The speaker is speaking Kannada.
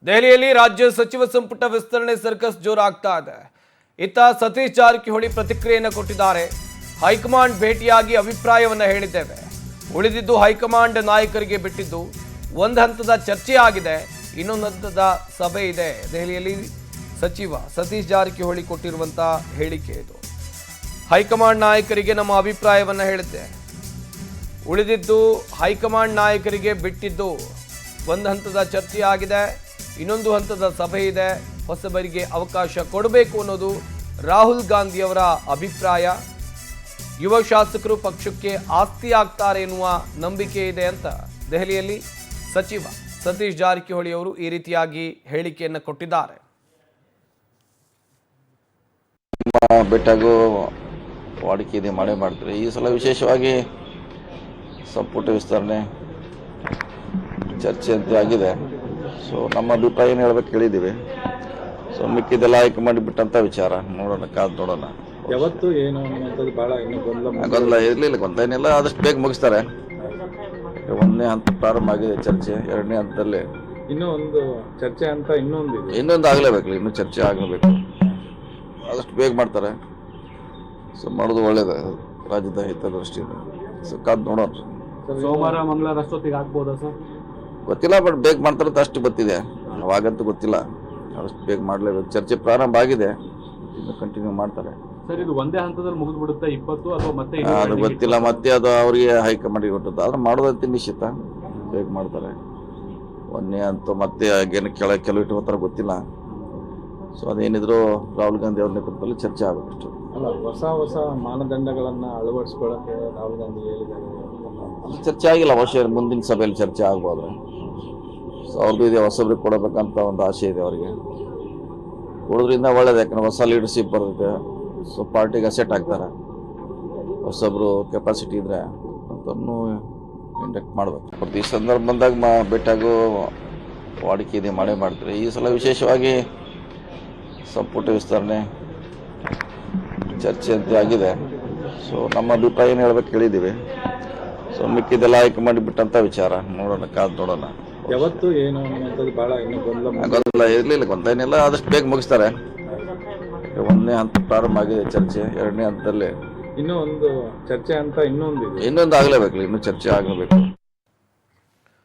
ದೆಹಲಿಯಲ್ಲಿ ರಾಜ್ಯ ಸಚಿವ ಸಂಪುಟ ವಿಸ್ತರಣೆ ಸರ್ಕಸ್ ಜೋರಾಗ್ತಾ ಇದೆ. ಇತ್ತ ಸತೀಶ್ ಜಾರಕಿಹೊಳಿ ಪ್ರತಿಕ್ರಿಯೆಯನ್ನು ಕೊಟ್ಟಿದ್ದಾರೆ. ಹೈಕಮಾಂಡ್ ಭೇಟಿಯಾಗಿ ಅಭಿಪ್ರಾಯವನ್ನ ಹೇಳಿದ್ದೇವೆ. ಉಳಿದಿದ್ದು ಹೈಕಮಾಂಡ್ ನಾಯಕರಿಗೆ ಬಿಟ್ಟಿದ್ದು. ಒಂದು ಹಂತದ ಚರ್ಚೆ ಆಗಿದೆ, ಇನ್ನೊಂದು ಹಂತದ ಸಭೆ ಇದೆ. ದೆಹಲಿಯಲ್ಲಿ ಸಚಿವ ಸತೀಶ್ ಜಾರಕಿಹೊಳಿ ಕೊಟ್ಟಿರುವಂತಹ ಹೇಳಿಕೆ ಇದು. ಹೈಕಮಾಂಡ್ ನಾಯಕರಿಗೆ ನಮ್ಮ ಅಭಿಪ್ರಾಯವನ್ನ ಹೇಳಿದ್ದೆ. ಉಳಿದಿದ್ದು ಹೈಕಮಾಂಡ್ ನಾಯಕರಿಗೆ ಬಿಟ್ಟಿದ್ದು. ಒಂದು ಹಂತದ ಚರ್ಚೆ ಆಗಿದೆ, ಇನ್ನೊಂದು ಹಂತದ ಸಭೆ ಇದೆ. ಹೊಸಬರಿಗೆ ಅವಕಾಶ ಕೊಡಬೇಕು ಅನ್ನೋದು ರಾಹುಲ್ ಗಾಂಧಿಯವರ ಅಭಿಪ್ರಾಯ. ಯುವ ಶಾಸಕರು ಪಕ್ಷಕ್ಕೆ ಆಸ್ತಿ ಆಗ್ತಾರೆ ಎನ್ನುವ ನಂಬಿಕೆ ಇದೆ ಅಂತ ದೆಹಲಿಯಲ್ಲಿ ಸಚಿವ ಸತೀಶ್ ಜಾರಕಿಹೊಳಿ ಅವರು ಈ ರೀತಿಯಾಗಿ ಹೇಳಿಕೆಯನ್ನು ಕೊಟ್ಟಿದ್ದಾರೆ. ಬೆಟ್ಟಾಗೂ ವಾಡಿಕೆ ಇದೆ, ಮಳೆ ಮಾಡ್ತಾರೆ. ಈ ಸಲ ವಿಶೇಷವಾಗಿ ಸಂಪುಟ ವಿಸ್ತರಣೆ ಚರ್ಚೆ ಅಂತ ಆಗಿದೆ. ಸೊ ನಮ್ಮ ಅಭಿಪ್ರಾಯ ಏನು ಹೇಳ್ಬೇಕು ಹೇಳಿದ್ದೀವಿ. ಸೊ ಮಿಕ್ಕಿದೆಲ್ಲ ಹೈಕಮಾಂಡ್ ಬಿಟ್ಟಂತ ವಿಚಾರ, ನೋಡೋಣ, ಕಾದು ನೋಡೋಣ. ಯಾವತ್ತು ಏನು ಅನ್ನುವಂಥದ್ದು ಭಾಳ ಇನ್ನೂ ಗೊಂದಲ ಇರಲಿಲ್ಲ, ಗೊಂದಲ ಏನಿಲ್ಲ, ಆದಷ್ಟು ಬೇಗ ಮುಗಿಸ್ತಾರೆ. ಒಂದನೇ ಹಂತ ಪ್ರಾರಂಭ ಆಗಿದೆ ಚರ್ಚೆ, ಎರಡನೇ ಹಂತದಲ್ಲಿ ಇನ್ನೂ ಒಂದು ಚರ್ಚೆ ಅಂತ ಇನ್ನೊಂದು ಆಗಲೇಬೇಕಲ್ಲ, ಇನ್ನೂ ಚರ್ಚೆ ಆಗಲೇಬೇಕು. ಆದಷ್ಟು ಬೇಗ ಮಾಡ್ತಾರೆ. ಸೊ ಮಾಡೋದು ಒಳ್ಳೇದು ರಾಜ್ಯದ ಹಿತದೃಷ್ಟಿಯಿಂದ. ಸೊ ಕಾದು ನೋಡೋಣ. ಸೋಮವಾರ ಮಂಗಳವಾರ ಅಷ್ಟೊತ್ತಿಗೆ ಆಗ್ಬೋದಾ ಸರ್? ಗೊತ್ತಿಲ್ಲ, ಬಟ್ ಬೇಗ ಮಾಡ್ತಾರೆ ಅಂತ ಅಷ್ಟು ಗೊತ್ತಿದೆ. ಅವಾಗಂತೂ ಗೊತ್ತಿಲ್ಲ, ಆದಷ್ಟು ಬೇಗ ಮಾಡಲೇಬೇಕು. ಚರ್ಚೆ ಪ್ರಾರಂಭ ಆಗಿದೆ, ಇನ್ನು ಕಂಟಿನ್ಯೂ ಮಾಡ್ತಾರೆ. ಸರ್, ಇದು ಒಂದೇ ಹಂತದಲ್ಲಿ ಮುಗಿದು ಬಿಡುತ್ತೆ 20 ಅಥವಾ ಮತ್ತೆ ಅದು ಗೊತ್ತಿಲ್ಲ, ಮತ್ತೆ ಅದು ಅವರಿಗೆ ಹೈಕಮಾಂಡಿಗೆ ಕೊಟ್ಟದ್ದು. ಆದ್ರೆ ಮಾಡೋದಂತ ನಿಶ್ಚಿತ, ಬೇಗ ಮಾಡ್ತಾರೆ. ಒಂದೇ ಅಂತ ಮತ್ತೆ ಏನು ಕೆಲವು ಇಟ್ಕೋತಾರೆ ಗೊತ್ತಿಲ್ಲ. ಸೊ ಅದೇನಿದ್ರು ರಾಹುಲ್ ಗಾಂಧಿ ಅವ್ರ ನೇತೃತ್ವದಲ್ಲಿ ಚರ್ಚೆ ಆಗಬೇಕಷ್ಟು. ಅಲ್ಲ, ಹೊಸ ಮಾನದಂಡಗಳನ್ನು ಅಳವಡಿಸ್ಕೊಳ್ಳೋಕೆ ರಾಹುಲ್ ಗಾಂಧಿ ಹೇಳಿದ್ದಾರೆ. ಅದು ಚರ್ಚೆ ಆಗಿಲ್ಲ, ಅವಶ್ಯ ಮುಂದಿನ ಸಭೆಯಲ್ಲಿ ಚರ್ಚೆ ಆಗ್ಬೋದು. ಸೊ ಅವ್ರದ್ದು ಇದೆ, ಹೊಸಬ್ರಿಗೆ ಕೊಡಬೇಕಂತ ಒಂದು ಆಸೆ ಇದೆ ಅವರಿಗೆ. ಕೊಡೋದ್ರಿಂದ ಒಳ್ಳೇದು, ಯಾಕಂದ್ರೆ ಹೊಸ ಲೀಡರ್ಶಿಪ್ ಬರುತ್ತೆ. ಸೊ ಪಾರ್ಟಿಗೆ ಅಸೆಟ್ ಆಗ್ತಾರೆ. ಹೊಸೊಬ್ರು ಕೆಪಾಸಿಟಿ ಇದ್ರೆ ಅಂತೂ ಇಂಡಕ್ಟ್ ಮಾಡಬೇಕು. ಬಟ್ ಈ ಸಂದರ್ಭ ಬಂದಾಗ ಬೆಟ್ಟಾಗೂ ವಾಡಿಕೆ ಇದೆ, ಮಳೆ ಮಾಡ್ತಾರೆ. ಈ ಸಲ ವಿಶೇಷವಾಗಿ ಸಂಪುಟ ವಿಸ್ತರಣೆ ಚರ್ಚೆ ಅಂತ ಆಗಿದೆ. ಸೊ ನಮ್ಮ ಅಭಿಪ್ರಾಯ ಏನು ಹೇಳ್ಬೇಕು ಹೇಳಿದ್ದೀವಿ. ಸೊ ಮಿಕ್ಕಿದೆಲ್ಲ ಹೈಕಮಾಂಡ್ ಬಿಟ್ಟಂತ ವಿಚಾರ, ನೋಡೋಣ, ಕಾದು ನೋಡೋಣ. ಯಾವತ್ತು ಏನು ಅನ್ನುವಂಥದ್ದು ಭಾಳ ಇನ್ನೂ ಗೊಂದಲ ಇರಲಿಲ್ಲ, ಗೊಂದಲ ಏನಿಲ್ಲ, ಆದಷ್ಟು ಬೇಗ ಮುಗಿಸ್ತಾರೆ. ಒಂದನೇ ಹಂತ ಪ್ರಾರಂಭ ಆಗಿದೆ ಚರ್ಚೆ, ಎರಡನೇ ಹಂತದಲ್ಲಿ ಇನ್ನೂ ಒಂದು ಚರ್ಚೆ ಅಂತ ಇನ್ನೊಂದು ಆಗಲೇಬೇಕಲ್ಲ, ಇನ್ನೂ ಚರ್ಚೆ ಆಗಲೇಬೇಕು.